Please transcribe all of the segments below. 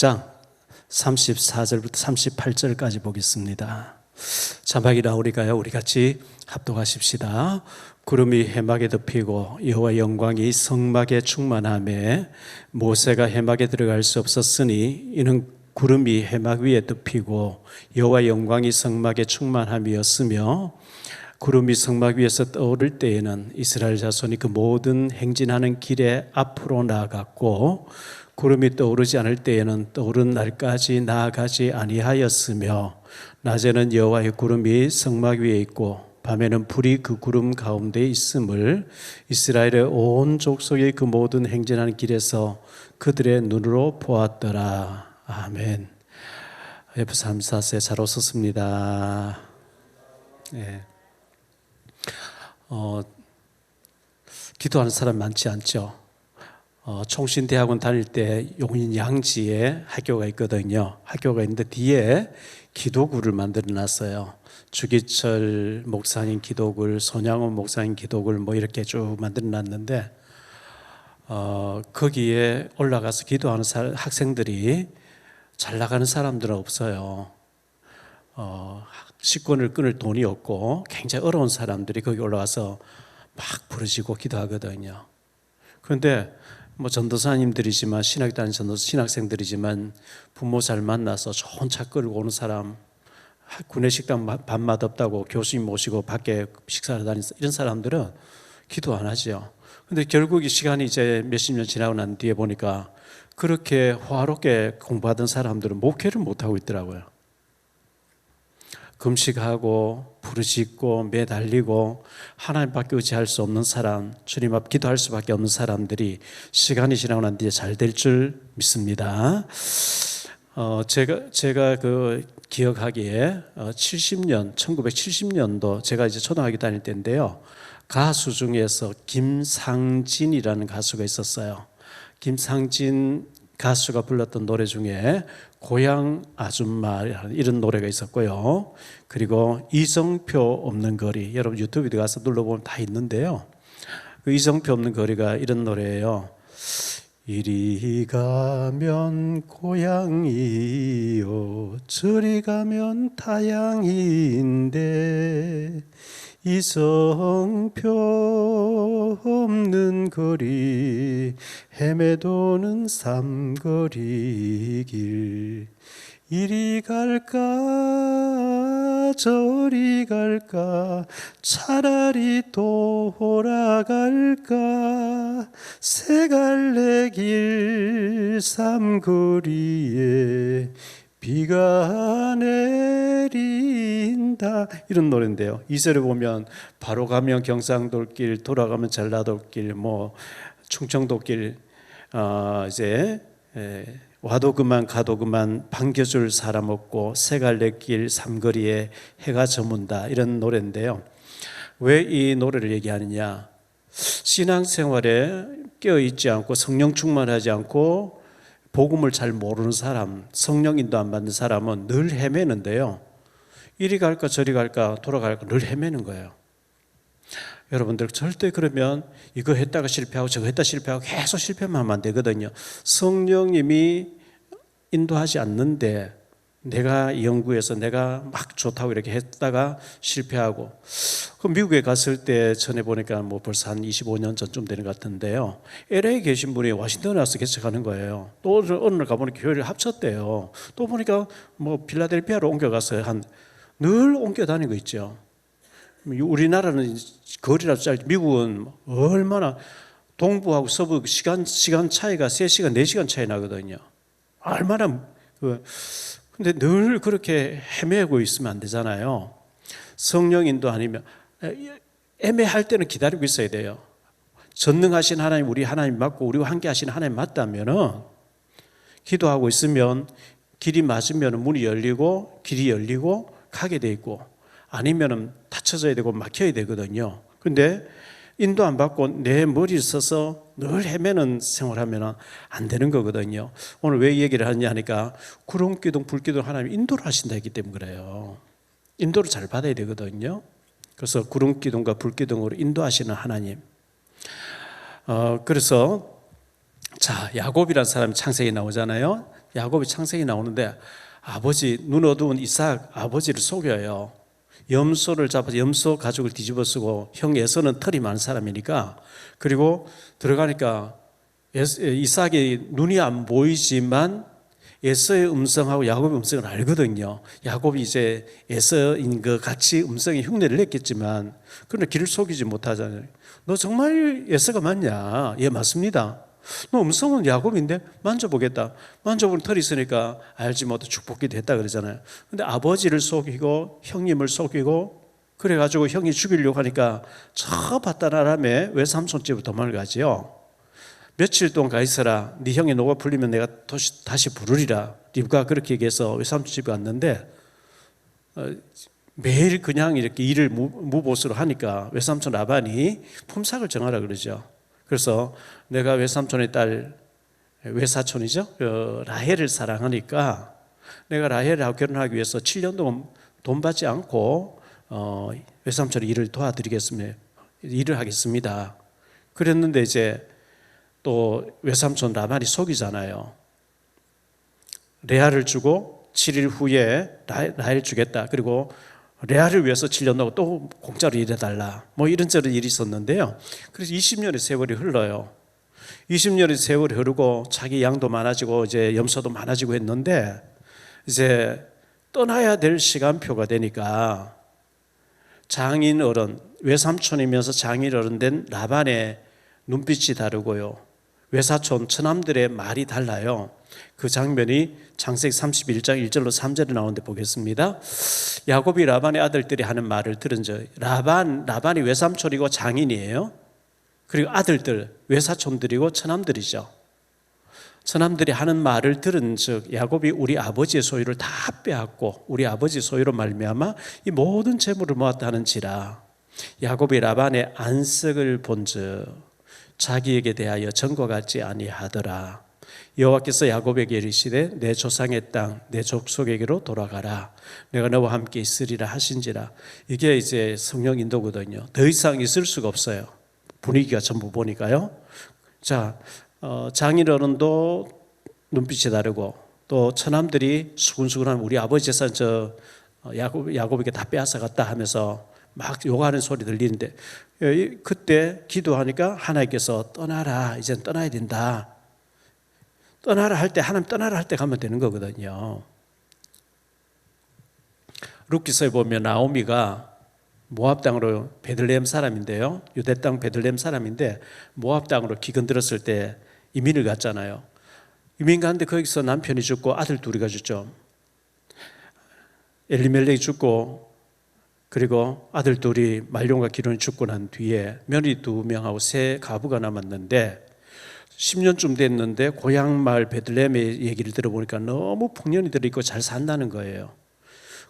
6장 34절부터 38절까지 보겠습니다. 자막이라 우리 같이 합독하십시다. 구름이 해막에 덮이고 여호와 영광이 성막에 충만하매 모세가 해막에 들어갈 수 없었으니 이는 구름이 해막 위에 덮이고 여호와 영광이 성막에 충만함이었으며 구름이 성막 위에서 떠오를 때에는 이스라엘 자손이 그 모든 행진하는 길에 앞으로 나아갔고 구름이 떠오르지 않을 때에는 떠오른 날까지 나아가지 아니하였으며 낮에는 여호와의 구름이 성막 위에 있고 밤에는 불이 그 구름 가운데 있음을 이스라엘의 온 족속의 그 모든 행진하는 길에서 그들의 눈으로 보았더라. 아멘. 옆에 34세 잘 오셨습니다. 네. 기도하는 사람 많지 않죠. 총신대학원 다닐 때 용인 양지에 학교가 있거든요. 학교가 있는데 뒤에 기도굴을 만들어 놨어요. 주기철 목사님 기도굴, 손양원 목사님 기도굴 뭐 이렇게 쭉 만들어 놨는데 거기에 올라가서 기도하는 학생들이 잘 나가는 사람들은 없어요. 식권을 끊을 돈이 없고 굉장히 어려운 사람들이 거기 올라가서 막 부르짖고 기도하거든요. 그런데 뭐 전도사님들이지만 신학 다니는 전도사 신학생들이지만 부모 잘 만나서 좋은 차 끌고 오는 사람, 구내식당 밥 맛없다고 교수님 모시고 밖에 식사를 다니는 이런 사람들은 기도 안 하죠. 근데 결국 이 시간이 이제 몇십 년 지나고 난 뒤에 보니까 그렇게 호화롭게 공부하던 사람들은 목회를 못 하고 있더라고요. 금식하고 부르짖고 매달리고 하나님밖에 의지할 수 없는 사람, 주님 앞 기도할 수밖에 없는 사람들이 시간이 지나고 난 뒤에 잘 될 줄 믿습니다. 제가 그 기억하기에 1970년도 제가 이제 초등학교 다닐 때인데요. 가수 중에서 김상진이라는 가수가 있었어요. 김상진 가수가 불렀던 노래 중에 고향 아줌마 이런 노래가 있었고요. 그리고 이정표 없는 거리, 여러분 유튜브에 가서 눌러보면 다 있는데요. 그 이정표 없는 거리가 이런 노래예요. 이리 가면 고향이요 저리 가면 타향인데 이정표 없는 거리 헤매도는 삼거리 길 이리 갈까 저리 갈까 차라리 돌아갈까 세 갈래 길 삼거리에 비가 내린다 이런 노래인데요. 2절에 보면 바로 가면 경상돌길 돌아가면 전라도길 뭐 충청도길 이제 와도 그만 가도 그만 반겨줄 사람 없고 세 갈래 길 삼거리에 해가 저문다 이런 노래인데요. 왜 이 노래를 얘기하느냐, 신앙생활에 깨어있지 않고 성령 충만하지 않고 복음을 잘 모르는 사람, 성령 인도 안 받는 사람은 늘 헤매는데요. 이리 갈까 저리 갈까 돌아갈까 늘 헤매는 거예요. 여러분들 절대 그러면 이거 했다가 실패하고 저거 했다가 실패하고 계속 실패만 하면 안 되거든요. 성령님이 인도하지 않는데 내가 연구해서 내가 막 좋다고 이렇게 했다가 실패하고, 그 미국에 갔을 때 전에 보니까 뭐 벌써 한 25년 전쯤 되는 것 같은데요. LA에 계신 분이 워싱턴에 와서 개척하는 거예요. 또 어느 날 가보니까 교회를 합쳤대요. 또 보니까 뭐 필라델피아로 옮겨가서 늘 옮겨 다니는 거 있죠. 우리나라는 거리라도 짧지, 미국은 얼마나 동부하고 서부 시간 차이가 3시간, 4시간 차이 나거든요. 얼마나 근데 늘 그렇게 헤매고 있으면 안 되잖아요. 성령인도 아니면 애매할 때는 기다리고 있어야 돼요. 전능하신 하나님, 우리 하나님 맞고 우리와 함께 하시는 하나님 맞다면은 기도하고 있으면 길이 맞으면 문이 열리고 길이 열리고 가게 돼 있고, 아니면은 닫혀져야 되고 막혀야 되거든요. 근데 인도 안 받고 내 머리를 써서 늘 헤매는 생활하면 안 되는 거거든요. 오늘 왜 이 얘기를 하느냐 하니까 구름기둥 불기둥 하나님 인도를 하신다 했기 때문에 그래요. 인도를 잘 받아야 되거든요. 그래서 구름기둥과 불기둥으로 인도하시는 하나님. 그래서 자, 야곱이라는 사람이 창세기에 나오잖아요. 야곱이 창세기 나오는데 아버지 눈 어두운 이삭 아버지를 속여요. 염소를 잡아서 염소 가죽을 뒤집어 쓰고 형 에서는 털이 많은 사람이니까 그리고 들어가니까 이삭이 눈이 안 보이지만 에서의 음성하고 야곱의 음성을 알거든요. 야곱이 이제 에서인 것 같이 음성이 흉내를 냈겠지만 그러나 길을 속이지 못하잖아요. 너 정말 에서가 맞냐? 예, 맞습니다. 너 음성은 야곱인데 만져보겠다. 만져보는 털이 있으니까 알지 못해 축복기도 했다 그러잖아요. 근데 아버지를 속이고 형님을 속이고 그래가지고 형이 죽이려고 하니까 저 바다나람에 외삼촌 집으로 도망을 가지요. 며칠 동안 가 있어라. 네 형이 노가 풀리면 내가 다시 부르리라. 리브가 그렇게 얘기해서 외삼촌 집에 갔는데 매일 그냥 이렇게 일을 무보수로 하니까 외삼촌 라반이 품삯을 정하라 그러죠. 그래서 내가 외삼촌의 딸 외사촌이죠. 라헬을 사랑하니까 내가 라헬하고 결혼하기 위해서 7년 동안 돈 받지 않고 외삼촌의 일을 도와드리겠습니다. 일을 하겠습니다. 그랬는데 이제 또 외삼촌 라반이 속이잖아요. 레아를 주고 7일 후에 라헬 주겠다. 그리고 레아를 위해서 7년 동안 또 공짜로 일해달라. 뭐 이런저런 일이 있었는데요. 그래서 20년의 세월이 흘러요. 20년의 세월이 흐르고 자기 양도 많아지고 이제 염소도 많아지고 했는데 이제 떠나야 될 시간표가 되니까 장인 어른, 외삼촌이면서 장인 어른 된 라반의 눈빛이 다르고요. 외사촌, 처남들의 말이 달라요. 그 장면이 창세기 31장 1절로 3절에 나오는데 보겠습니다. 야곱이 라반의 아들들이 하는 말을 들은 적, 라반이 외삼촌이고 장인이에요. 그리고 아들들, 외사촌들이고 처남들이죠. 처남들이 하는 말을 들은 즉 야곱이 우리 아버지의 소유를 다 빼앗고 우리 아버지의 소유로 말미암아 이 모든 재물을 모았다 하는지라. 야곱이 라반의 안색을 본즉 자기에게 대하여 전과 같지 아니하더라. 여호와께서 야곱에게 이르시되 내 조상의 땅 내 족속에게로 돌아가라. 내가 너와 함께 있으리라 하신지라. 이게 이제 성령 인도거든요. 더 이상 있을 수가 없어요. 분위기가 전부 보니까요. 자, 장인 어른도 눈빛이 다르고 또 처남들이 수군수군한 우리 아버지 재산 야곱에게 다 빼앗아 갔다 하면서 막 욕하는 소리 들리는데 그때 기도하니까 하나님께서 떠나라. 이젠 떠나야 된다. 떠나라 할 때 하나님 떠나라 할 때 가면 되는 거거든요. 룻기서에 보면 나오미가 모압 땅으로 베들레헴 사람인데요. 유대 땅 베들레헴 사람인데 모압 땅으로 기근 들었을 때 이민을 갔잖아요. 이민 갔는데 거기서 남편이 죽고 아들 둘이 죽죠. 엘리멜렉이 죽고 그리고 아들 둘이 말론과 기론이 죽고 난 뒤에 며느리 2명하고 세 가부가 남았는데 10년쯤 됐는데 고향 마을 베들레헴의 얘기를 들어보니까 너무 풍년이 들어있고 잘 산다는 거예요.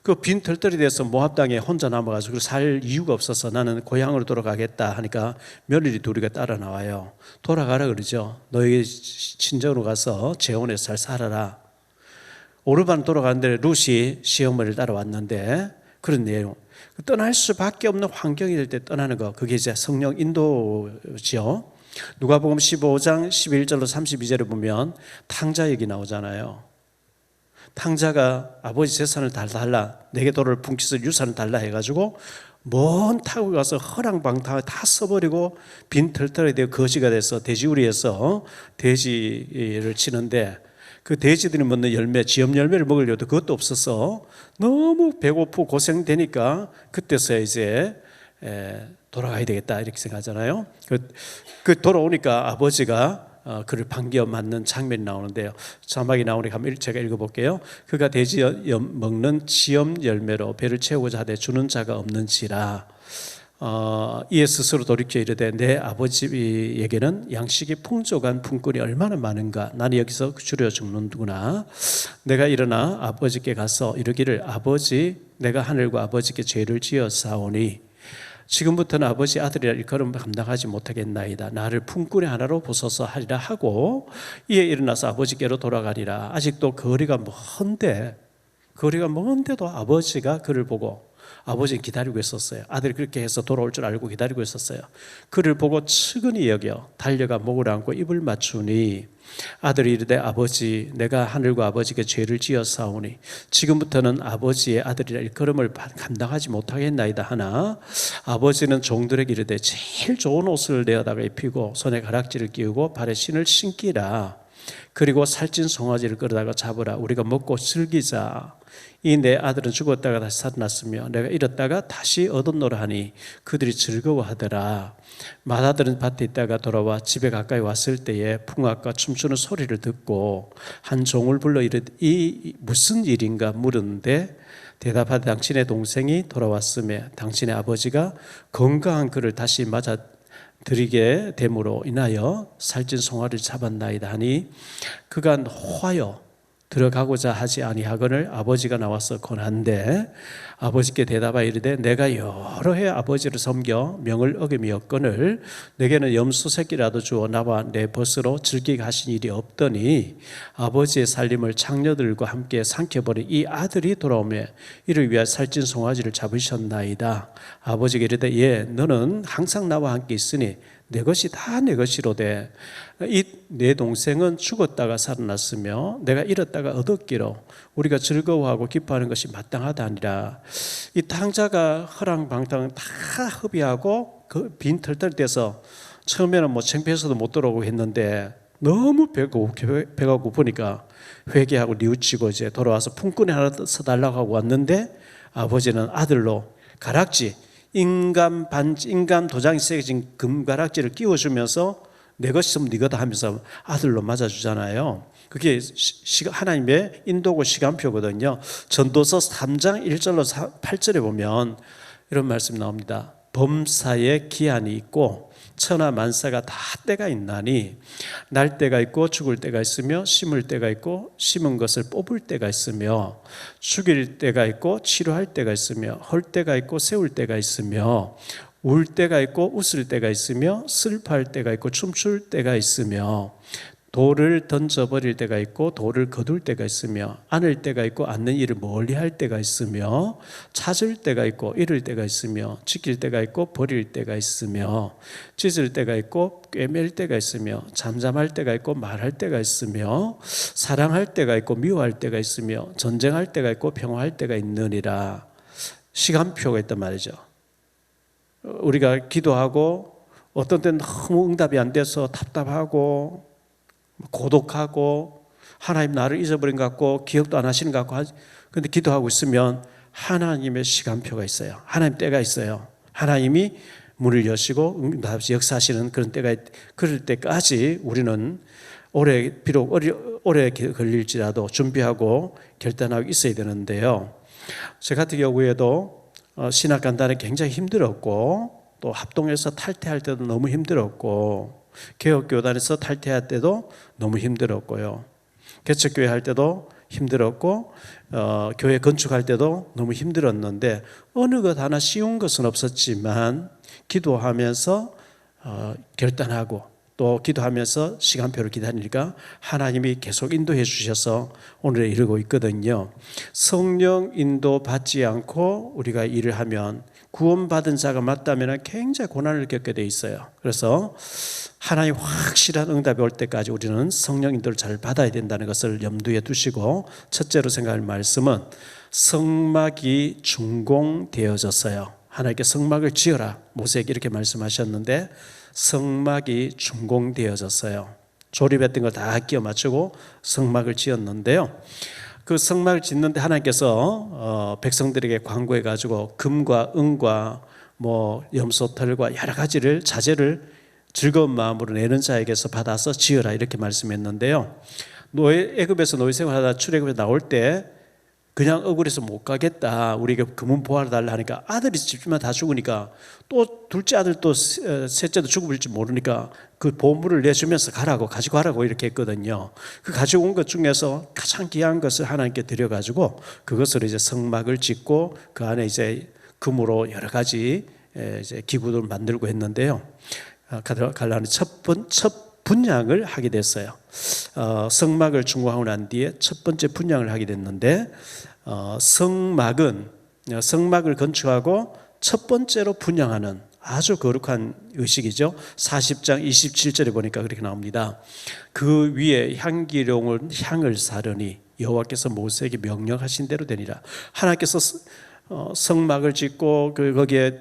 그 빈 털털이 돼서 모압 땅에 혼자 남아가지고 살 이유가 없어서 나는 고향으로 돌아가겠다 하니까 며느리 둘이가 따라 나와요. 돌아가라 그러죠. 너희 친정으로 가서 재혼해서 잘 살아라. 오르반 돌아가는데 룻이 시어머니를 따라왔는데 그런 내용. 떠날 수밖에 없는 환경이 될 때 떠나는 거. 그게 이제 성령 인도죠. 누가복음 15장 11절로 32절에 보면 탕자 얘기 나오잖아요. 탕자가 아버지 재산을 다 달라, 내게 돌을 품기서 유산을 달라 해가지고 먼 타고 가서 허랑방탕 다 써버리고 빈 털털이 되어 거지가 돼서 돼지우리에서 돼지를 치는데 그 돼지들이 먹는 열매, 지엄 열매를 먹으려도 그것도 없어서 너무 배고프고 고생되니까 그때서야 이제 돌아가야 되겠다 이렇게 생각하잖아요. 그 돌아오니까 아버지가 그를 반겨 맞는 장면이 나오는데요. 자막이 나오니까 제가 읽어볼게요. 그가 돼지 먹는 지엄 열매로 배를 채우고자 하되 주는 자가 없는지라. 이에 스스로 돌이켜 이르되 내 아버지에게는 양식이 풍족한 품꾼이 얼마나 많은가. 나는 여기서 줄여 죽는구나. 내가 일어나 아버지께 가서 이르기를 아버지 내가 하늘과 아버지께 죄를 지었사오니 지금부터는 아버지 아들이라 일컬음 감당하지 못하겠나이다. 나를 품꾼의 하나로 보소서 하리라 하고 이에 일어나서 아버지께로 돌아가리라. 아직도 거리가 먼데도 아버지가 그를 보고 아버지는 기다리고 있었어요. 아들이 그렇게 해서 돌아올 줄 알고 기다리고 있었어요. 그를 보고 측은히 여겨 달려가 목을 안고 입을 맞추니 아들이 이르되 아버지 내가 하늘과 아버지께 죄를 지었사오니 지금부터는 아버지의 아들이라 일컬음을 감당하지 못하겠나이다 하나 아버지는 종들에게 이르되 제일 좋은 옷을 내어다가 입히고 손에 가락지를 끼우고 발에 신을 신기라. 그리고 살찐 송아지를 끌어다가 잡으라. 우리가 먹고 즐기자. 이 내 아들은 죽었다가 다시 살아났으며 내가 잃었다가 다시 얻었노라 하니 그들이 즐거워하더라. 맏아들은 밭에 있다가 돌아와 집에 가까이 왔을 때에 풍악과 춤추는 소리를 듣고 한 종을 불러 이르되 이 무슨 일인가 물었는데 대답하되 당신의 동생이 돌아왔으며 당신의 아버지가 건강한 그를 다시 맞아 드리게 됨으로 인하여 살찐 송아리를 잡았나이다 하니 그가 노하여 들어가고자 하지 아니하거늘 아버지가 나와서 권한데 아버지께 대답하여 이르되 내가 여러 해 아버지를 섬겨 명을 어김이었거늘 내게는 염소 새끼라도 주어 나와 내 벗으로 즐기게 하신 일이 없더니 아버지의 살림을 장녀들과 함께 삼켜버린 이 아들이 돌아오매 이를 위하여 살찐 송아지를 잡으셨나이다. 아버지가 이르되 예 너는 항상 나와 함께 있으니 내 것이 다 내 것이로되 이 내 동생은 죽었다가 살아났으며 내가 잃었다가 얻었기로 우리가 즐거워하고 기뻐하는 것이 마땅하다 하니라. 이 탕자가 허랑방탕 다 협의하고 그 빈 털털 떼서 처음에는 뭐 창피해서도 못 들어오고 했는데 너무 배가 고프니까 회개하고 뉘우치고 이제 돌아와서 품꾼이 하나 사달라고 하고 왔는데 아버지는 아들로 가락지 인감 반지, 인감 도장이 새겨진 금가락지를 끼워주면서 내 것이 있으면 네 거다 하면서 아들로 맞아주잖아요. 그게 하나님의 인도고 시간표거든요. 전도서 3장 1절로 8절에 보면 이런 말씀 나옵니다. 범사에 기한이 있고 천하 만사가 다 때가 있나니 날 때가 있고 죽을 때가 있으며 심을 때가 있고 심은 것을 뽑을 때가 있으며 죽일 때가 있고 치료할 때가 있으며 헐 때가 있고 세울 때가 있으며 울 때가 있고 웃을 때가 있으며 슬퍼할 때가 있고 춤출 때가 있으며 돌을 던져버릴 때가 있고 돌을 거둘 때가 있으며 안을 때가 있고 안는 일을 멀리할 때가 있으며 찾을 때가 있고 잃을 때가 있으며 지킬 때가 있고 버릴 때가 있으며 찢을 때가 있고 꿰맬 때가 있으며 잠잠할 때가 있고 말할 때가 있으며 사랑할 때가 있고 미워할 때가 있으며 전쟁할 때가 있고 평화할 때가 있느니라. 시간표가 있단 말이죠. 우리가 기도하고 어떤 때는 너무 응답이 안 돼서 답답하고 고독하고 하나님 나를 잊어버린 것 같고 기억도 안 하시는 것 같고 그런데 기도하고 있으면 하나님의 시간표가 있어요. 하나님 때가 있어요. 하나님이 문을 여시고 역사하시는 그런 때가 그럴 때까지 우리는 비록 오래 걸릴지라도 준비하고 결단하고 있어야 되는데요. 저 같은 경우에도 신학 간단에 굉장히 힘들었고 또 합동에서 탈퇴할 때도 너무 힘들었고 개혁교단에서 탈퇴할 때도 너무 힘들었고요. 개척교회 할 때도 힘들었고 교회 건축할 때도 너무 힘들었는데 어느 것 하나 쉬운 것은 없었지만 기도하면서 결단하고 또 기도하면서 시간표를 기다리니까 하나님이 계속 인도해 주셔서 오늘에 이르고 있거든요. 성령 인도 받지 않고 우리가 일을 하면 구원받은 자가 맞다면 굉장히 고난을 겪게 돼 있어요. 그래서 하나님 확실한 응답이 올 때까지 우리는 성령 인도를 잘 받아야 된다는 것을 염두에 두시고 첫째로 생각할 말씀은 성막이 준공되어졌어요. 하나님께 성막을 지어라 모세에게 이렇게 말씀하셨는데 성막이 준공되어졌어요. 조립했던 걸 다 끼워 맞추고 성막을 지었는데요. 그 성막을 짓는데 하나님께서 백성들에게 광고해 가지고 금과 은과 뭐 염소털과 여러 가지를 자재를 즐거운 마음으로 내는 자에게서 받아서 지어라 이렇게 말씀했는데요. 애굽에서 노예 생활하다 출애굽에 나올 때 그냥 억울해서 못 가겠다. 우리가 금은 보화를 달라 하니까 아들이 집주만 다 죽으니까 또 둘째 아들 또 셋째도 죽을지 모르니까 그 보물을 내주면서 가지고 가라고 이렇게 했거든요. 그 가지고 온 것 중에서 가장 귀한 것을 하나님께 드려가지고 그것을 이제 성막을 짓고 그 안에 이제 금으로 여러 가지 이제 기구들을 만들고 했는데요. 갈라는 첫 분양을 하게 됐어요. 성막을 준공하고 난 뒤에 첫 번째 분양을 하게 됐는데 성막은 성막을 건축하고 첫 번째로 분향하는 아주 거룩한 의식이죠. 40장 27절에 보니까 그렇게 나옵니다. 그 위에 향을 사르니 여호와께서 모세에게 명령하신 대로 되니라. 하나님께서 성막을 짓고 거기에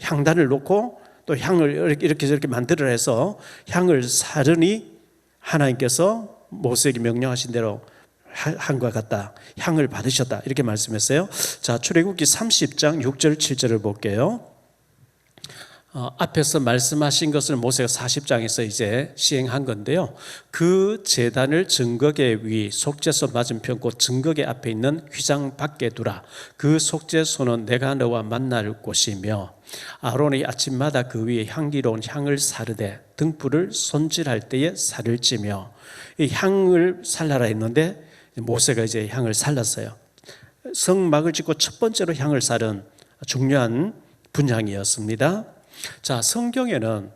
향단을 놓고 또 향을 이렇게 저렇게 만들어 해서 향을 사르니 하나님께서 모세에게 명령하신 대로 한과 같다. 향을 받으셨다. 이렇게 말씀했어요. 자, 출애굽기 30장 6절 7절을 볼게요. 앞에서 말씀하신 것을 모세가 40장에서 이제 시행한 건데요. 그 제단을 증거계 위 속죄소 맞은편 곧 증거계 앞에 있는 휘장 밖에 두라. 그 속죄소는 내가 너와 만날 곳이며 아론이 아침마다 그 위에 향기로운 향을 사르되 등불을 손질할 때에 살을 찌며 이 향을 살라라 했는데 모세가 이제 향을 살랐어요. 성막을 짓고 첫 번째로 향을 사른 중요한 분향이었습니다. 자, 성경에는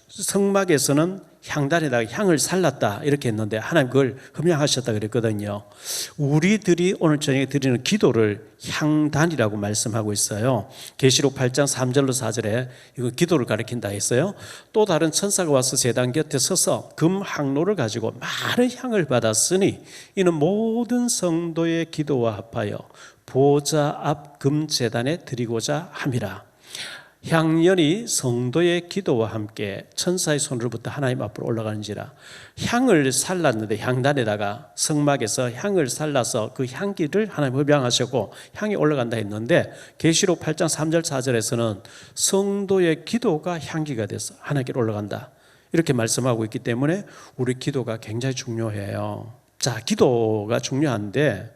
성막에서는 향단에다가 향을 살랐다 이렇게 했는데 하나님 그걸 흠양하셨다 그랬거든요. 우리들이 오늘 저녁에 드리는 기도를 향단이라고 말씀하고 있어요. 계시록 8장 3절로 4절에 이거 기도를 가리킨다 했어요. 또 다른 천사가 와서 제단 곁에 서서 금 항로를 가지고 많은 향을 받았으니 이는 모든 성도의 기도와 합하여 보좌 앞 금 제단에 드리고자 함이라. 향연이 성도의 기도와 함께 천사의 손으로부터 하나님 앞으로 올라가는지라. 향을 살랐는데 향단에다가 성막에서 향을 살라서 그 향기를 하나님 흡양하셨고 향이 올라간다 했는데 계시록 8장 3절 4절에서는 성도의 기도가 향기가 돼서 하나님께 올라간다 이렇게 말씀하고 있기 때문에 우리 기도가 굉장히 중요해요. 자, 기도가 중요한데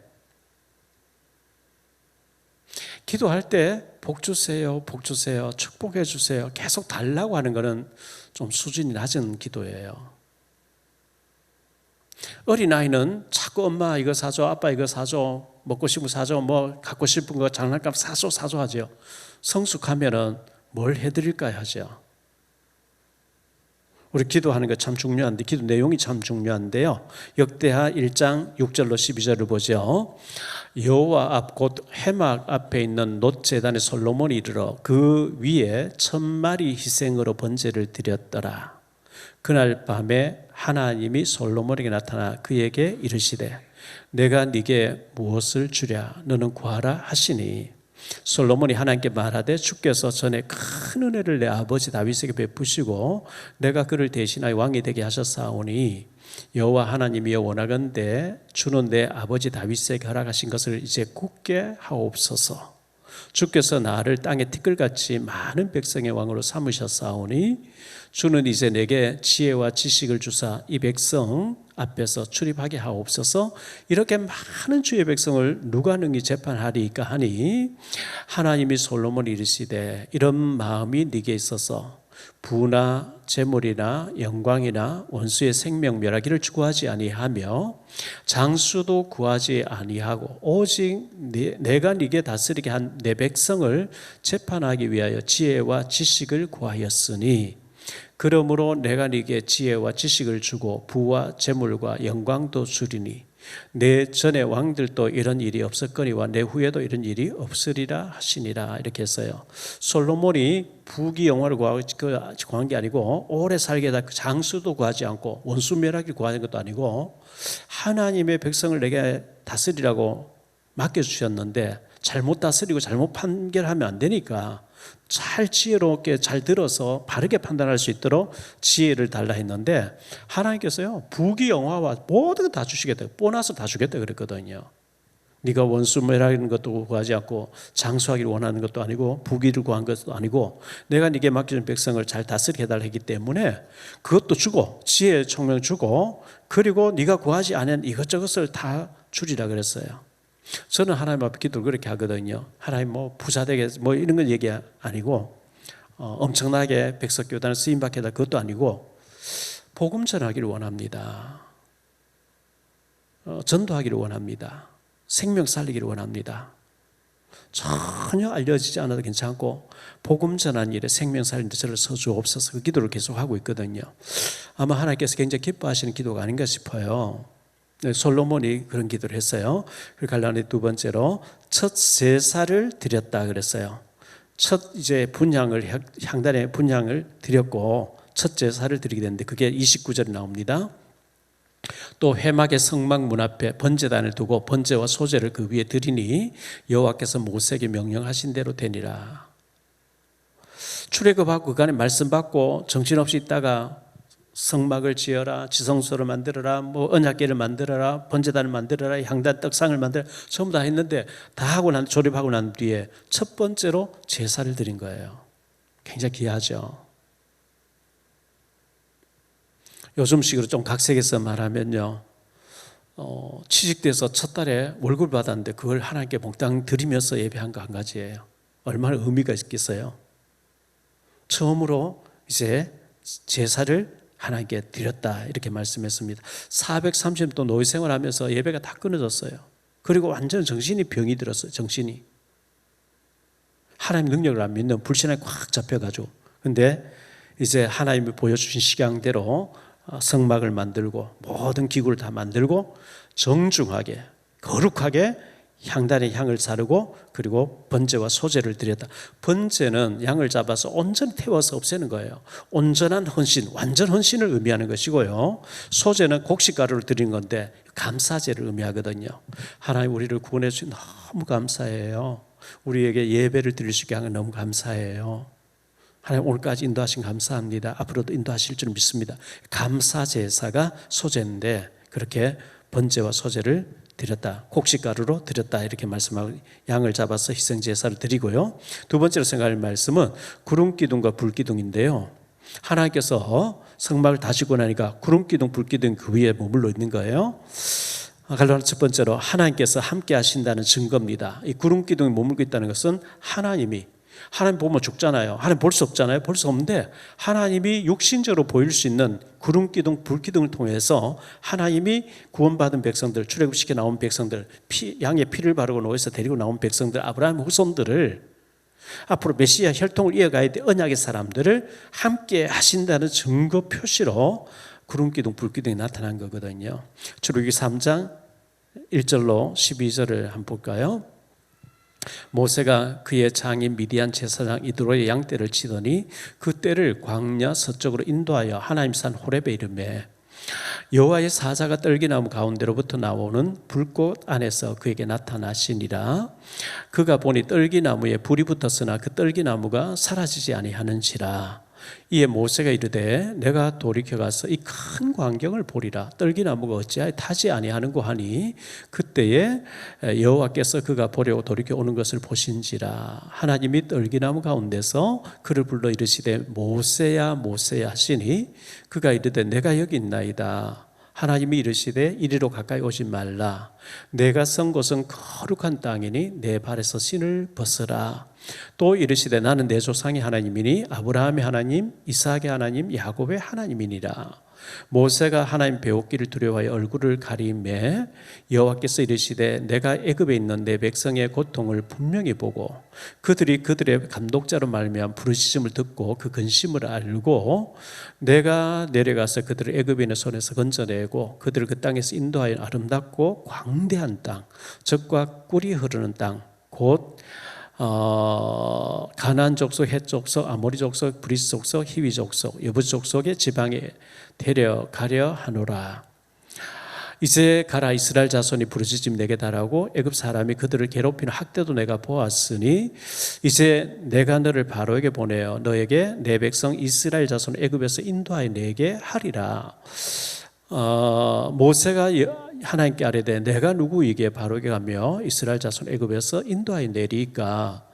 기도할 때 복 주세요, 복 주세요, 축복해 주세요 계속 달라고 하는 것은 좀 수준이 낮은 기도예요. 어린아이는 자꾸 엄마 이거 사줘, 아빠 이거 사줘, 먹고 싶은 거 사줘, 뭐 갖고 싶은 거 장난감 사줘 하죠. 성숙하면은 뭘 해드릴까요 하죠. 우리 기도하는 거 참 중요한데 기도 내용이 참 중요한데요. 역대하 1장 6절로 12절을 보죠. 여호와 앞 곧 회막 앞에 있는 놋 제단에 솔로몬이 이르러 그 위에 1000마리 희생으로 번제를 드렸더라. 그날 밤에 하나님이 솔로몬에게 나타나 그에게 이르시되 내가 네게 무엇을 주랴 너는 구하라 하시니 솔로몬이 하나님께 말하되 주께서 전에 큰 은혜를 내 아버지 다윗에게 베푸시고 내가 그를 대신하여 왕이 되게 하셨사오니 여호와 하나님이여 원하건대 주는 내 아버지 다윗에게 허락하신 것을 이제 굳게 하옵소서. 주께서 나를 땅에 티끌같이 많은 백성의 왕으로 삼으셨사오니 주는 이제 내게 지혜와 지식을 주사 이 백성 앞에서 출입하게 하옵소서. 이렇게 많은 주의 백성을 누가 능히 재판하리까 하니 하나님이 솔로몬이 이르시되 이런 마음이 네게 있어서 부나 재물이나 영광이나 원수의 생명 멸하기를 구하지 아니하며 장수도 구하지 아니하고 오직 내가 네게 다스리게 한 내 백성을 재판하기 위하여 지혜와 지식을 구하였으니 그러므로 내가 네게 지혜와 지식을 주고 부와 재물과 영광도 주리니 내 전에 왕들도 이런 일이 없었거니와 내 후에도 이런 일이 없으리라 하시니라. 이렇게 했어요. 솔로몬이 부귀 영화를 구한 게 아니고 오래 살게 해다 장수도 구하지 않고 원수 멸하기를 구하는 것도 아니고 하나님의 백성을 내게 다스리라고 맡겨주셨는데 잘못 다스리고 잘못 판결하면 안 되니까 잘 지혜롭게 잘 들어서 바르게 판단할 수 있도록 지혜를 달라 했는데 하나님께서요 부귀 영화와 모든 거 다 주시겠다, 보너스 다 주겠다 그랬거든요. 네가 원수 멸하는 것도 구하지 않고 장수하기를 원하는 것도 아니고 부귀를 구한 것도 아니고 내가 네게 맡겨준 백성을 잘 다스리게 해달라 했기 때문에 그것도 주고 지혜의 총명 주고 그리고 네가 구하지 않은 이것저것을 다 주리라 그랬어요. 저는 하나님 앞에 기도를 그렇게 하거든요. 하나님 뭐 부자 되게 뭐 이런 건 얘기 아니고 엄청나게 백석교단을 쓰임받게 해달라 그것도 아니고 복음 전하기를 원합니다. 전도하기를 원합니다. 생명 살리기를 원합니다. 전혀 알려지지 않아도 괜찮고 복음 전한 일에 생명 살리는 데 저를 서주옵소서 그 기도를 계속 하고 있거든요. 아마 하나님께서 굉장히 기뻐하시는 기도가 아닌가 싶어요. 솔로몬이 그런 기도를 했어요. 그리고 갈라니 두 번째로 첫 제사를 드렸다 그랬어요. 첫 이제 분향을 향단에 분향을 드렸고 첫 제사를 드리게 됐는데 그게 29절에 나옵니다. 또 회막의 성막 문 앞에 번제단을 두고 번제와 소제를 그 위에 드리니 여호와께서 모세에게 명령하신 대로 되니라. 출애굽하고 그간에 말씀 받고 정신없이 있다가 성막을 지어라, 지성소를 만들어라, 뭐 언약궤를 만들어라, 번제단을 만들어라, 향단 떡상을 만들어라, 전부 다 했는데 다 하고 조립하고 난 뒤에 첫 번째로 제사를 드린 거예요. 굉장히 귀하죠. 요즘식으로 좀 각색해서 말하면요, 취직돼서 첫 달에 월급을 받았는데 그걸 하나님께 몽땅 드리면서 예배한 거 한 가지예요. 얼마나 의미가 있겠어요. 처음으로 이제 제사를 하나님께 드렸다 이렇게 말씀했습니다. 430도 노예 생활하면서 예배가 다 끊어졌어요. 그리고 완전 정신이 병이 들었어요. 정신이 하나님 능력을 안 믿는 불신에 꽉 잡혀가지고. 근데 이제 하나님이 보여주신 식양대로 성막을 만들고 모든 기구를 다 만들고 정중하게 거룩하게 향단의 향을 사르고 그리고 번제와 소제를 드렸다. 번제는 양을 잡아서 온전히 태워서 없애는 거예요. 온전한 헌신, 완전 헌신을 의미하는 것이고요. 소제는 곡식가루를 드린 건데 감사제를 의미하거든요. 하나님 우리를 구원해 주신 너무 감사해요. 우리에게 예배를 드릴 수 있게 한 건 너무 감사해요. 하나님 오늘까지 인도하신 감사합니다. 앞으로도 인도하실 줄 믿습니다. 감사 제사가 소제인데 그렇게 번제와 소제를 드렸다. 곡식가루로 드렸다. 이렇게 말씀하고 양을 잡아서 희생 제사를 드리고요. 두 번째로 생각할 말씀은 구름기둥과 불기둥인데요. 하나님께서 성막을 다시고 나니까 구름기둥, 불기둥 그 위에 머물러 있는 거예요. 갈라디아 첫 번째로 하나님께서 함께 하신다는 증거입니다. 이 구름기둥이 머물고 있다는 것은 하나님 보면 죽잖아요. 하나님 볼 수 없잖아요. 볼 수 없는데 하나님이 육신적으로 보일 수 있는 구름기둥, 불기둥을 통해서 하나님이 구원받은 백성들, 출애굽시켜 나온 백성들, 양의 피를 바르고 노예에서 데리고 나온 백성들, 아브라함 후손들을 앞으로 메시아 혈통을 이어가야 될 언약의 사람들을 함께 하신다는 증거 표시로 구름기둥, 불기둥이 나타난 거거든요. 출애굽기 3장 1절로 12절을 한번 볼까요? 모세가 그의 장인 미디안 제사장 이드로의 양떼를 치더니 그 떼를 광야 서쪽으로 인도하여 하나님 산 호렙에 이르매 여호와의 사자가 떨기나무 가운데로부터 나오는 불꽃 안에서 그에게 나타나시니라. 그가 보니 떨기나무에 불이 붙었으나 그 떨기나무가 사라지지 아니하는지라. 이에 모세가 이르되 내가 돌이켜 가서 이 큰 광경을 보리라. 떨기나무가 어찌하여 타지 아니하는고 하니 그때에 여호와께서 그가 보려고 돌이켜 오는 것을 보신지라. 하나님이 떨기나무 가운데서 그를 불러 이르시되 모세야 모세야 하시니 그가 이르되 내가 여기 있나이다. 하나님이 이르시되 이리로 가까이 오지 말라. 내가 선 곳은 거룩한 땅이니 내 발에서 신을 벗으라. 또 이르시되 나는 내 조상의 하나님이니 아브라함의 하나님, 이삭의 하나님, 야곱의 하나님이니라. 모세가 하나님 배웠기를 두려워하여 얼굴을 가리매 여호와께서 이르시되 내가 애굽에 있는 내 백성의 고통을 분명히 보고 그들이 그들의 감독자로 말미암아 부르짖음을 듣고 그 근심을 알고 내가 내려가서 그들을 애굽에 있는 손에서 건져내고 그들을 그 땅에서 인도하여 아름답고 광대한 땅, 젖과 꿀이 흐르는 땅, 곧 가나안 족속, 헷 족속, 아모리 족속, 브리스 족속, 히위 족속, 여부스 족속의 지방에 데려가려 하노라. 이제 가라. 이스라엘 자손이 부르짖음 내게 달하고 애굽 사람이 그들을 괴롭히는 학대도 내가 보았으니 이제 내가 너를 바로에게 보내어 너에게 내 백성 이스라엘 자손을 애굽에서 인도하여 내게 하리라. 모세가 하나님께 아뢰되 내가 누구에게 바로에게 가며 이스라엘 자손 애굽에서 인도하여 내리까.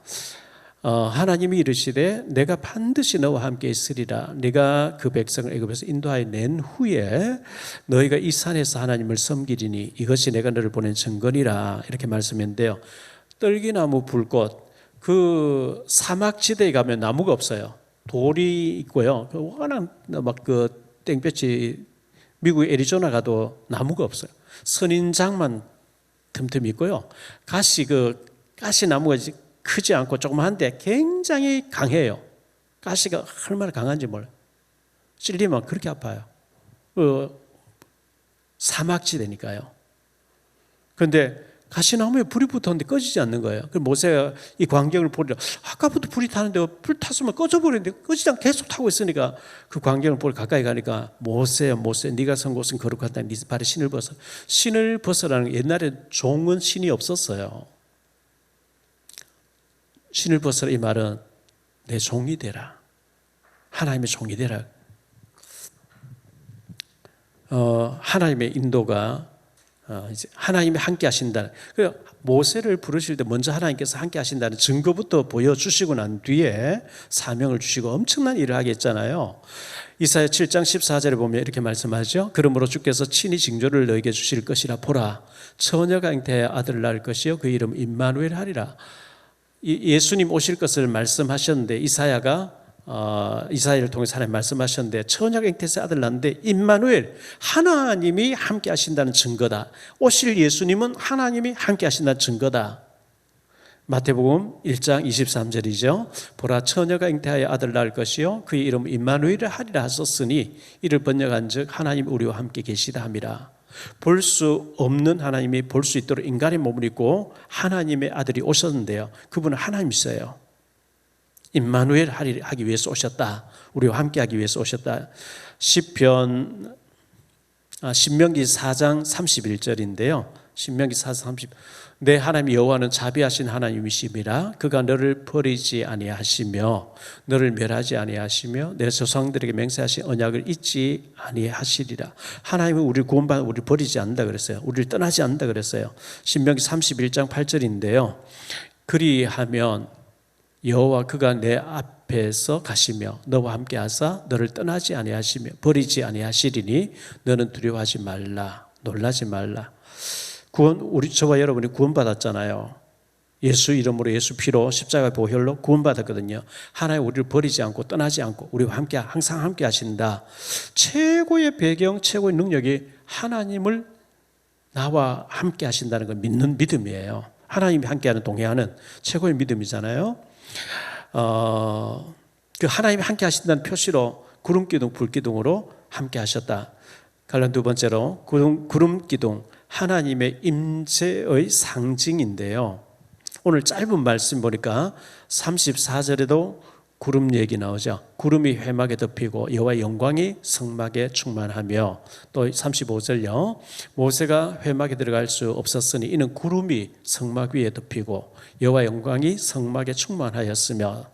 하나님이 이르시되 내가 반드시 너와 함께 있으리라. 네가 그 백성을 애굽에서 인도하여 낸 후에 너희가 이 산에서 하나님을 섬기리니 이것이 내가 너를 보낸 증거니라. 이렇게 말씀했는데요. 떨기나무 불꽃, 그 사막지대에 가면 나무가 없어요. 돌이 있고요. 워낙 막 그 땡볕이 미국 애리조나 가도 나무가 없어요. 선인장만 틈틈이 있고요. 가시나무가 크지 않고 조그만한데 굉장히 강해요. 가시가 얼마나 강한지 몰라요. 찔리면 그렇게 아파요. 사막지대니까요. 그런데 가시나무에 불이 붙었는데 꺼지지 않는 거예요. 그래서 모세가 이 광경을 보니까 아까부터 불이 타는데 불 탔으면 꺼져버리는데 꺼지지 않고 계속 타고 있으니까 그 광경을 보러 가까이 가니까 모세야 모세, 네가 선 곳은 거룩하다. 네 발에 신을 벗어. 신을 벗으라는 게 옛날에 종은 신이 없었어요. 신을 벗으라 이 말은 내 종이 되라. 하나님의 종이 되라. 하나님의 인도가 이제 하나님이 함께 하신다. 그 모세를 부르실 때 먼저 하나님께서 함께 하신다는 증거부터 보여주시고 난 뒤에 사명을 주시고 엄청난 일을 하게 했잖아요. 이사야 7장 14절에 보면 이렇게 말씀하죠. 그러므로 주께서 친히 징조를 너에게 주실 것이라. 보라, 처녀가 잉태하여 아들을 낳을 것이요 그 이름 임마누엘 하리라. 예수님 오실 것을 말씀하셨는데 이사야를 통해서 하나님 말씀하셨는데 처녀가 잉태해서 아들 낳는데 임마누엘, 하나님이 함께 하신다는 증거다. 오실 예수님은 하나님이 함께 하신다는 증거다. 마태복음 1장 23절이죠. 보라, 처녀가 잉태하여 아들 낳을 것이요 그의 이름 임마누엘을 하리라 하셨으니 이를 번역한 즉 하나님 우리와 함께 계시다 함이라. 볼 수 없는 하나님이 볼 수 있도록 인간의 몸을 입고 하나님의 아들이 오셨는데요, 그분은 하나님이세요. 임마누엘 하기 위해서 오셨다. 우리와 함께 하기 위해서 오셨다. 신명기 4장 31절인데요. 신명기 4장 30. 내 하나님 여호와는 자비하신 하나님이심이라. 그가 너를 버리지 아니하시며 너를 멸하지 아니하시며 내 조상들에게 맹세하신 언약을 잊지 아니하시리라. 하나님은 우리를 구원받아 우리를 버리지 않는다 그랬어요. 우리를 떠나지 않는다 그랬어요. 신명기 31장 8절인데요. 그리하면 여호와 그가 내 앞에서 가시며 너와 함께 하사 너를 떠나지 아니하시며 버리지 아니하시리니 너는 두려워하지 말라. 놀라지 말라. 저와 여러분이 구원받았잖아요. 예수 이름으로 예수 피로 십자가 보혈로 구원받았거든요. 하나님 우리를 버리지 않고 떠나지 않고 우리와 함께 항상 함께 하신다. 최고의 배경, 최고의 능력이 하나님을 나와 함께 하신다는 걸 믿는 믿음이에요. 하나님이 함께하는 동행하는 최고의 믿음이잖아요. 그 하나님이 함께 하신다는 표시로 구름기둥, 불기둥으로 함께 하셨다. 관련 두 번째로 구름기둥, 하나님의 임재의 상징인데요. 오늘 짧은 말씀 보니까 34절에도 구름 얘기 나오죠. 구름이 회막에 덮이고 여호와의 영광이 성막에 충만하며, 또 35절요. 모세가 회막에 들어갈 수 없었으니 이는 구름이 성막 위에 덮이고 여호와의 영광이 성막에 충만하였으며,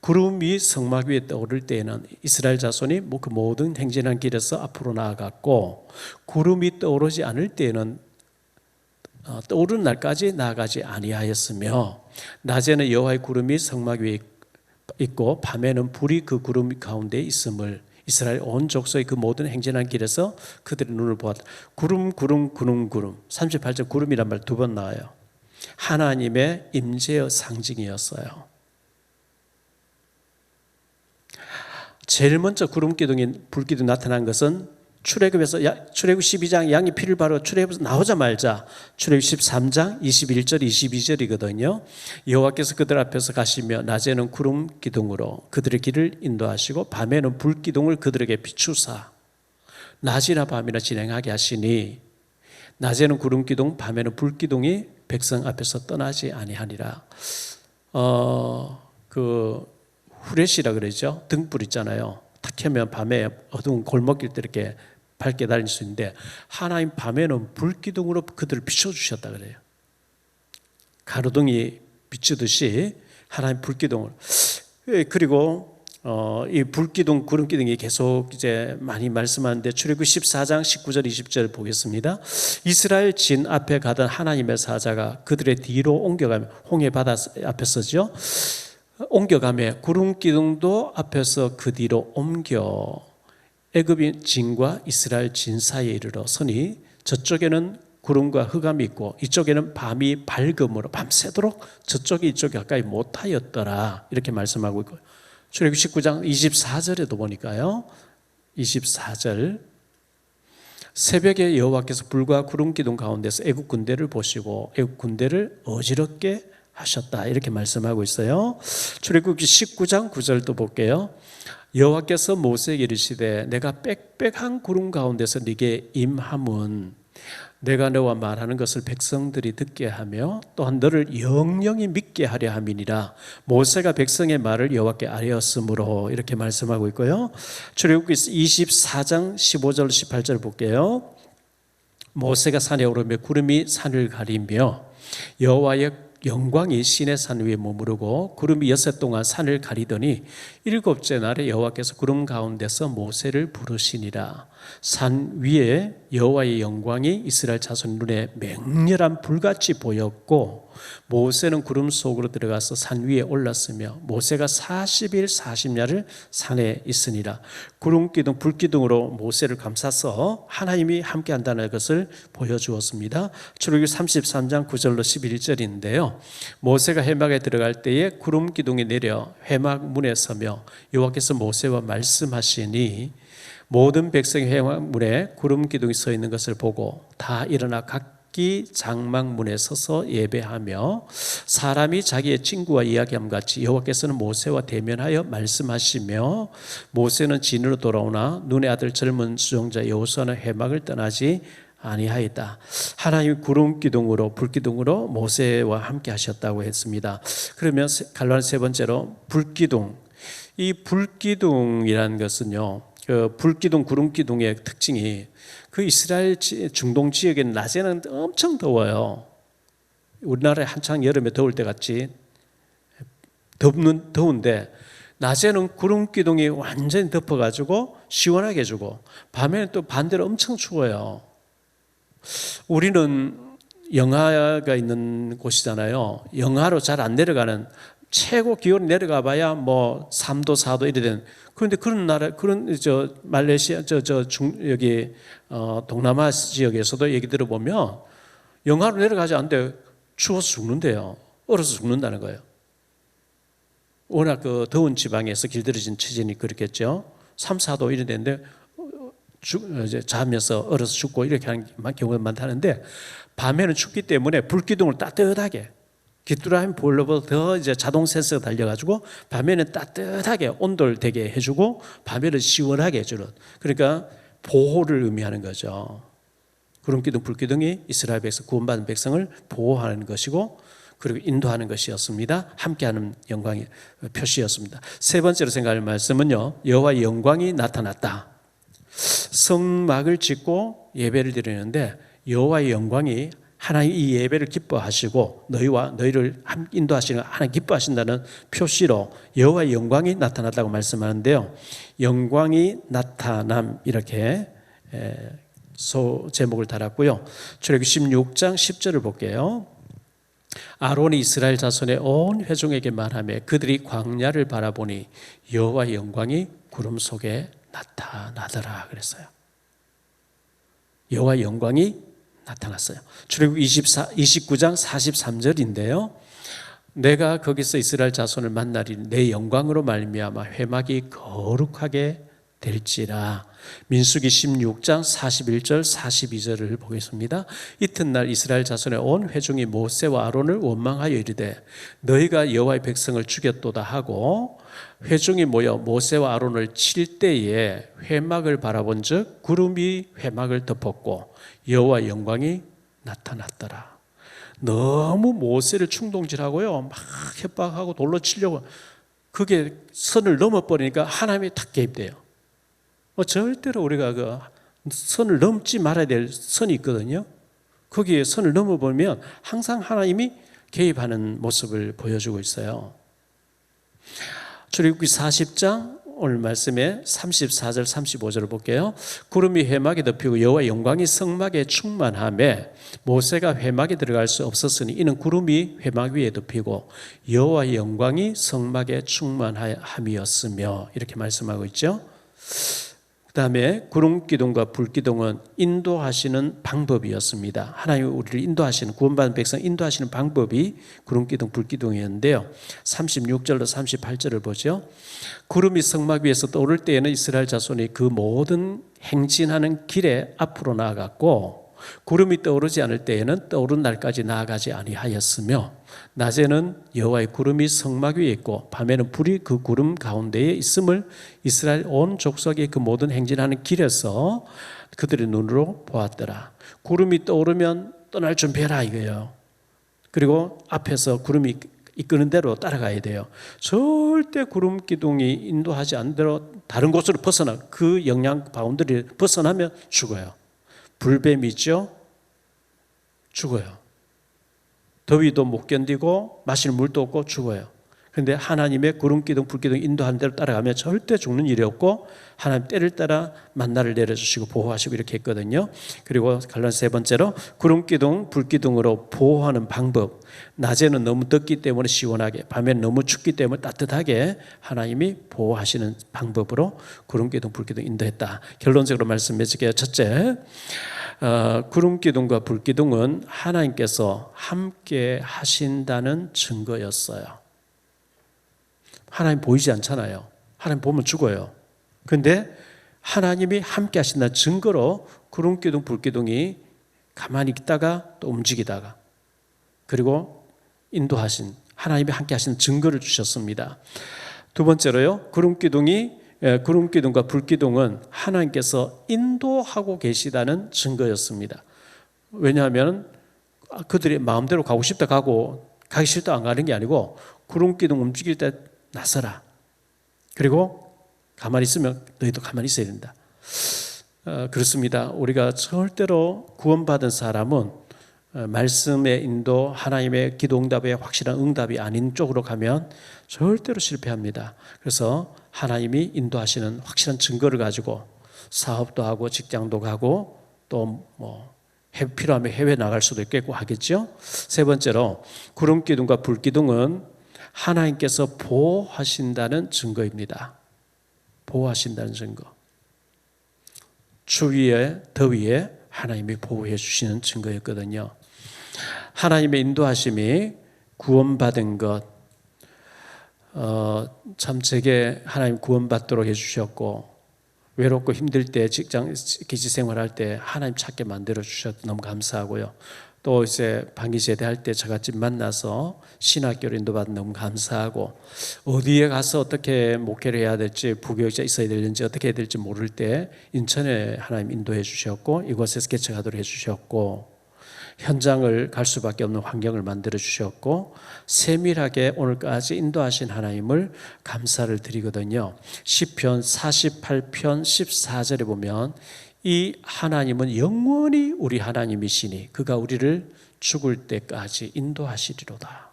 구름이 성막 위에 떠오를 때에는 이스라엘 자손이 그 모든 행진한 길에서 앞으로 나아갔고, 구름이 떠오르지 않을 때에는 떠오르는 날까지 나아가지 아니하였으며, 낮에는 여호와의 구름이 성막 위에 있고 밤에는 불이 그 구름 가운데 있음을 이스라엘 온 족속의 그 모든 행진한 길에서 그들의 눈을 보았다. 구름 38절 구름이란 말 두 번 나와요. 하나님의 임재의 상징이었어요. 제일 먼저 구름기둥인 불기둥 나타난 것은 출애굽 12장 양이 피를 바르고 출애굽에서 나오자마자 출애굽 13장 21절 22절이거든요. 여호와께서 그들 앞에서 가시며 낮에는 구름기둥으로 그들의 길을 인도하시고 밤에는 불기둥을 그들에게 비추사 낮이나 밤이나 진행하게 하시니, 낮에는 구름기둥 밤에는 불기둥이 백성 앞에서 떠나지 아니하니라. 그 후레시라 그러죠. 등불 있잖아요. 탁 켜면 밤에 어두운 골목길 때 이렇게 밝게 다닐 수 있는데, 하나님 밤에는 불기둥으로 그들을 비춰주셨다 그래요. 가로등이 비추듯이 하나님 불기둥을. 그리고 이 불기둥, 구름기둥이 계속 이제 많이 말씀하는데, 출애굽 14장 19절 20절 보겠습니다. 이스라엘 진 앞에 가던 하나님의 사자가 그들의 뒤로 옮겨가며, 홍해 바다 앞에 서죠. 옮겨가며 구름기둥도 앞에서 그 뒤로 옮겨 애굽인 진과 이스라엘 진 사이에 이르러 서니, 저쪽에는 구름과 흑암이 있고 이쪽에는 밤이 밝음으로 밤새도록 저쪽이 이쪽이 가까이 못하였더라. 이렇게 말씀하고 있고요. 출애굽 19장 24절에도 보니까요. 24절 새벽에 여호와께서 불과 구름기둥 가운데서 애굽 군대를 보시고 애굽 군대를 어지럽게 하셨다. 이렇게 말씀하고 있어요. 출애굽기 19장 9절도 볼게요. 여호와께서 모세에게 이르시되 내가 빽빽한 구름 가운데서 네게 임함은 내가 너와 말하는 것을 백성들이 듣게 하며 또한 너를 영영히 믿게 하려 함이니라. 모세가 백성의 말을 여호와께 아뢰었으므로 이렇게 말씀하고 있고요. 출애굽기 24장 15절 18절 볼게요. 모세가 산에 오르며 구름이 산을 가리며 여호와의 영광이 시내 산 위에 머무르고 구름이 6새 동안 산을 가리더니 7째 날에 여호와께서 구름 가운데서 모세를 부르시니라. 산 위에 여호와의 영광이 이스라엘 자손 눈에 맹렬한 불같이 보였고 모세는 구름 속으로 들어가서 산 위에 올랐으며 모세가 40일 40야를 산에 있으니라. 구름기둥 불기둥으로 모세를 감싸서 하나님이 함께한다는 것을 보여주었습니다. 출애굽기 33장 9절로 11절인데요. 모세가 회막에 들어갈 때에 구름기둥이 내려 회막 문에 서며 여호와께서 모세와 말씀하시니 모든 백성이 회막문에 구름기둥이 서 있는 것을 보고 다 일어나 각기 장막문에 서서 예배하며 사람이 자기의 친구와 이야기함 같이 여호와께서는 모세와 대면하여 말씀하시며 모세는 진으로 돌아오나 눈의 아들 젊은 수종자 여호수아는 회막을 떠나지 아니하였다. 하나님 구름기둥으로 불기둥으로 모세와 함께 하셨다고 했습니다. 그러면 갈라는 세 번째로 불기둥. 이 불기둥이라는 것은요, 그 불기둥, 구름기둥의 특징이 그 이스라엘 중동 지역에는 낮에는 엄청 더워요. 우리나라에 한창 여름에 더울 때 같이 더운데 낮에는 구름기둥이 완전히 덮어가지고 시원하게 해주고 밤에는 또 반대로 엄청 추워요. 우리는 영하가 있는 곳이잖아요. 영하로 잘 안 내려가는, 최고 기온이 내려가 봐야 뭐 3도 4도 이래 되는. 그런데 그런 나라, 그런 말레이시아 여기 동남아 지역에서도 얘기 들어보면 영하로 내려가지 않는데 추워서 죽는데요. 얼어서 죽는다는 거예요. 워낙 그 더운 지방에서 길들여진 체질이 그렇겠죠. 3, 4도 이래 되는데 이제 자면서 얼어서 죽고 이렇게 하는 경우가 많다는데, 밤에는 춥기 때문에 불기둥을 따뜻하게, 귀뚜라미 보일러보다 더 이제 자동 센서가 달려가지고 밤에는 따뜻하게 온도를 되게 해주고 밤에는 시원하게 해주는, 그러니까 보호를 의미하는 거죠. 구름기둥 불기둥이 이스라엘 백성, 구원받은 백성을 보호하는 것이고 그리고 인도하는 것이었습니다. 함께하는 영광의 표시였습니다. 세 번째로 생각할 말씀은요, 여호와의 영광이 나타났다. 성막을 짓고 예배를 드리는데 여호와의 영광이, 하나님 이 예배를 기뻐하시고 너희를 인도하시는 하나님 기뻐하신다는 표시로 여호와의 영광이 나타났다고 말씀하는데요. 영광이 나타남, 이렇게 제목을 달았고요. 출애굽기 16장 10절을 볼게요. 아론이 이스라엘 자손의 온 회중에게 말하며 그들이 광야를 바라보니 여호와의 영광이 구름 속에 나타나더라 그랬어요. 여호와의 영광이 나타났어요. 출애굽기 29장 43절인데요. 내가 거기서 이스라엘 자손을 만나리 내 영광으로 말미암아 회막이 거룩하게 될지라. 민수기 16장 41절 42절을 보겠습니다. 이튿날 이스라엘 자손의 온 회중이 모세와 아론을 원망하여 이르되 너희가 여호와의 백성을 죽였도다 하고 회중이 모여 모세와 아론을 칠 때에 회막을 바라본즉 구름이 회막을 덮었고 여호와의 영광이 나타났더라. 너무 모세를 충동질하고요, 막 협박하고 돌로 치려고, 그게 선을 넘어버리니까 하나님이 탁 개입돼요. 절대로 우리가 그 선을 넘지 말아야 될 선이 있거든요. 거기에 선을 넘어보면 항상 하나님이 개입하는 모습을 보여주고 있어요. 출애굽기 40장 오늘 말씀에 34절 35절을 볼게요. 구름이 회막에 덮이고 여호와의 영광이 성막에 충만하며 모세가 회막에 들어갈 수 없었으니 이는 구름이 회막 위에 덮이고 여호와의 영광이 성막에 충만함이었으며, 이렇게 말씀하고 있죠. 그 다음에 구름기둥과 불기둥은 인도하시는 방법이었습니다. 하나님 우리를 인도하시는, 구원받은 백성 인도하시는 방법이 구름기둥 불기둥이었는데요. 36절로 38절을 보죠. 구름이 성막 위에서 떠오를 때에는 이스라엘 자손이 그 모든 행진하는 길에 앞으로 나아갔고 구름이 떠오르지 않을 때에는 떠오른 날까지 나아가지 아니하였으며 낮에는 여호와의 구름이 성막 위에 있고 밤에는 불이 그 구름 가운데에 있음을 이스라엘 온 족속의 그 모든 행진하는 길에서 그들의 눈으로 보았더라. 구름이 떠오르면 떠날 준비해라 이거예요. 그리고 앞에서 구름이 이끄는 대로 따라가야 돼요. 절대 구름 기둥이 인도하지 않는 대로 다른 곳으로 벗어나, 그 영향 바운더리를 벗어나면 죽어요. 불뱀 있죠? 죽어요. 더위도 못 견디고 마실 물도 없고 죽어요. 그런데 하나님의 구름 기둥, 불 기둥 인도하는 대로 따라가면 절대 죽는 일이 없고 하나님 때를 따라 만나를 내려주시고 보호하시고 이렇게 했거든요. 그리고 갈라디아서 세 번째로 구름 기둥, 불 기둥으로 보호하는 방법. 낮에는 너무 덥기 때문에 시원하게, 밤에는 너무 춥기 때문에 따뜻하게 하나님이 보호하시는 방법으로 구름 기둥, 불 기둥 인도했다. 결론적으로 말씀해줄게요. 첫째, 구름 기둥과 불 기둥은 하나님께서 함께 하신다는 증거였어요. 하나님 보이지 않잖아요. 하나님 보면 죽어요. 그런데 하나님이 함께 하신다는 증거로 구름 기둥, 불 기둥이 가만히 있다가 또 움직이다가, 그리고 인도하신, 하나님이 함께 하신 증거를 주셨습니다. 두 번째로요, 구름 기둥과 불 기둥은 하나님께서 인도하고 계시다는 증거였습니다. 왜냐하면 그들이 마음대로 가고 싶다 가고 가기 싫다 안 가는 게 아니고 구름 기둥 움직일 때 나서라. 그리고 가만히 있으면 너희도 가만히 있어야 된다. 그렇습니다. 우리가 절대로 구원받은 사람은 말씀의 인도, 하나님의 기도 응답의 확실한 응답이 아닌 쪽으로 가면 절대로 실패합니다. 그래서 하나님이 인도하시는 확실한 증거를 가지고 사업도 하고 직장도 가고 또 필요하면 해외 나갈 수도 있겠고 하겠죠. 세 번째로 구름 기둥과 불 기둥은 하나님께서 보호하신다는 증거입니다. 보호하신다는 증거. 추위에 더위에 하나님이 보호해 주시는 증거였거든요. 하나님의 인도하심이 구원받은 것, 참 제게 하나님 구원받도록 해주셨고, 외롭고 힘들 때 직장 기지 생활할 때 하나님 찾게 만들어 주셔서 너무 감사하고요. 또 이제 반기 제대할 때 저같이 만나서 신학교를 인도받은 너무 감사하고, 어디에 가서 어떻게 목회를 해야 될지, 부교육자 있어야 되는지 어떻게 해야 될지 모를 때 인천에 하나님 인도해 주셨고, 이곳에서 개척하도록 해 주셨고, 현장을 갈 수밖에 없는 환경을 만들어 주셨고, 세밀하게 오늘까지 인도하신 하나님을 감사를 드리거든요. 시편 48편 14절에 보면 이 하나님은 영원히 우리 하나님이시니 그가 우리를 죽을 때까지 인도하시리로다.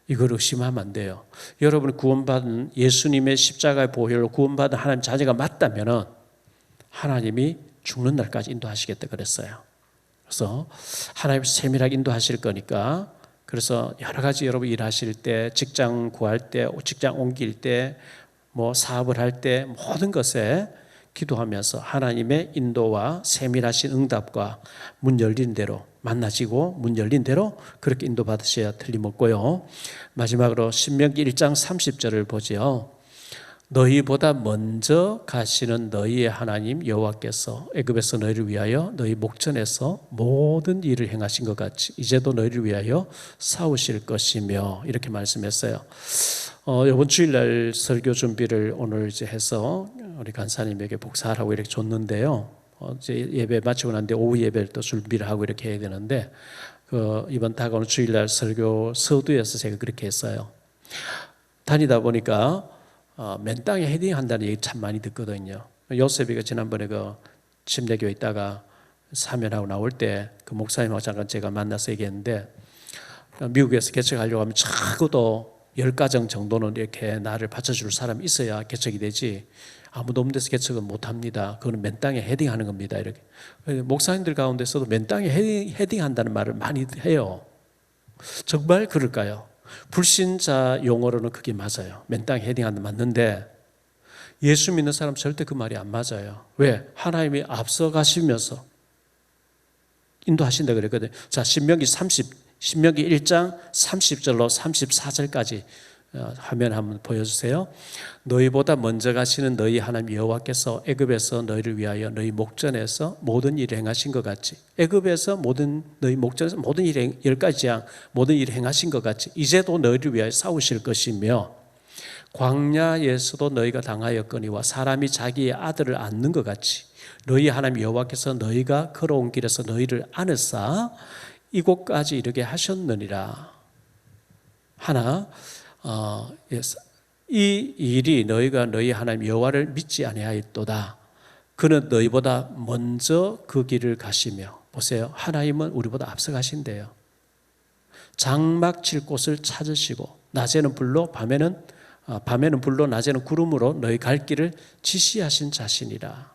이걸 의심하면 안 돼요. 여러분 구원받은 예수님의 십자가의 보혈로 구원받은 하나님 자녀가 맞다면 하나님이 죽는 날까지 인도하시겠다 그랬어요. 그래서 하나님 세밀하게 인도하실 거니까, 그래서 여러 가지 여러분 일하실 때, 직장 구할 때, 직장 옮길 때, 사업을 할 때 모든 것에 기도하면서 하나님의 인도와 세밀하신 응답과 문 열린 대로 만나시고 문 열린 대로 그렇게 인도받으셔야 틀림없고요. 마지막으로 신명기 1장 30절을 보죠. 너희보다 먼저 가시는 너희의 하나님 여호와께서 애굽에서 너희를 위하여 너희 목전에서 모든 일을 행하신 것 같이 이제도 너희를 위하여 싸우실 것이며, 이렇게 말씀했어요. 이번 주일날 설교 준비를 오늘 이제 해서 우리 간사님에게 복사하라고 이렇게 줬는데요. 이제 예배 마치고 난 뒤에 오후 예배를 또 준비를 하고 이렇게 해야 되는데, 이번 다가오는 주일날 설교 서두에서 제가 그렇게 했어요. 다니다 보니까 맨 땅에 헤딩한다는 얘기 참 많이 듣거든요. 요셉이가 지난번에 그 침례교회 있다가 사면하고 나올 때 그 목사님하고 잠깐 제가 만나서 얘기했는데, 미국에서 개척하려고 하면 적어도 10가정 정도는 이렇게 나를 받쳐줄 사람이 있어야 개척이 되지, 아무도 없는 데서 개척은 못합니다. 그거는 맨 땅에 헤딩하는 겁니다. 이렇게 목사님들 가운데서도 맨 땅에 헤딩한다는 말을 많이 해요. 정말 그럴까요? 불신자 용어로는 그게 맞아요. 맨 땅에 헤딩하는 맞는데 예수 믿는 사람 절대 그 말이 안 맞아요. 왜? 하나님이 앞서가시면서 인도하신다 그랬거든요. 자, 신명기 1장 30절로 34절까지 화면 한번 보여주세요. 너희보다 먼저 가시는 너희 하나님 여호와께서 애굽에서 너희를 위하여 너희 목전에서 모든 일을 행하신 것 같이, 애굽에서 너희 목전에서 모든 일 10가지 재앙 모든 일을 행하신 것 같이 이제도 너희를 위하여 싸우실 것이며, 광야에서도 너희가 당하였거니와 사람이 자기의 아들을 안는 것 같이 너희 하나님 여호와께서 너희가 걸어온 길에서 너희를 안으사 이곳까지 이르게 하셨느니라. 하나, 이 일이 너희가 너희 하나님 여호와를 믿지 아니하였도다. 그는 너희보다 먼저 그 길을 가시며, 보세요, 하나님은 우리보다 앞서 가신대요. 장막 칠 곳을 찾으시고 낮에는 불로 밤에는 불로 낮에는 구름으로 너희 갈 길을 지시하신 자신이라.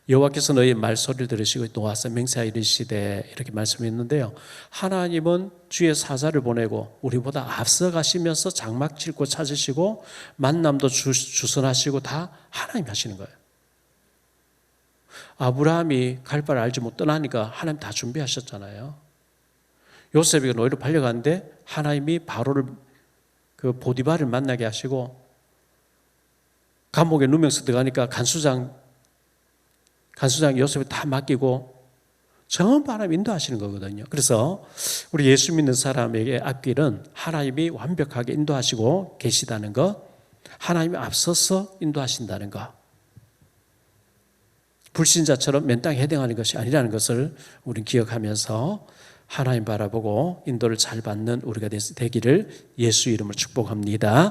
여호와께서 너희 말소리를 들으시고 노아서 맹세하여 이르시되, 이렇게 말씀했는데요. 하나님은 주의 사자를 보내고 우리보다 앞서 가시면서 장막 칠 곳 찾으시고 만남도 주선하시고 다 하나님이 하시는 거예요. 아브라함이 갈 바를 알지 못 떠나니까 하나님 다 준비하셨잖아요. 요셉이 노예로 팔려가는데 하나님이 바로를 그 보디발을 만나게 하시고, 감옥에 누명서 들어가니까 간수장 요셉이 다 맡기고 전부 하나님 인도하시는 거거든요. 그래서 우리 예수 믿는 사람에게 앞길은 하나님이 완벽하게 인도하시고 계시다는 것, 하나님이 앞서서 인도하신다는 것, 불신자처럼 맨땅에 헤딩하는 것이 아니라는 것을 우리는 기억하면서 하나님 바라보고 인도를 잘 받는 우리가 되기를 예수 이름으로 축복합니다.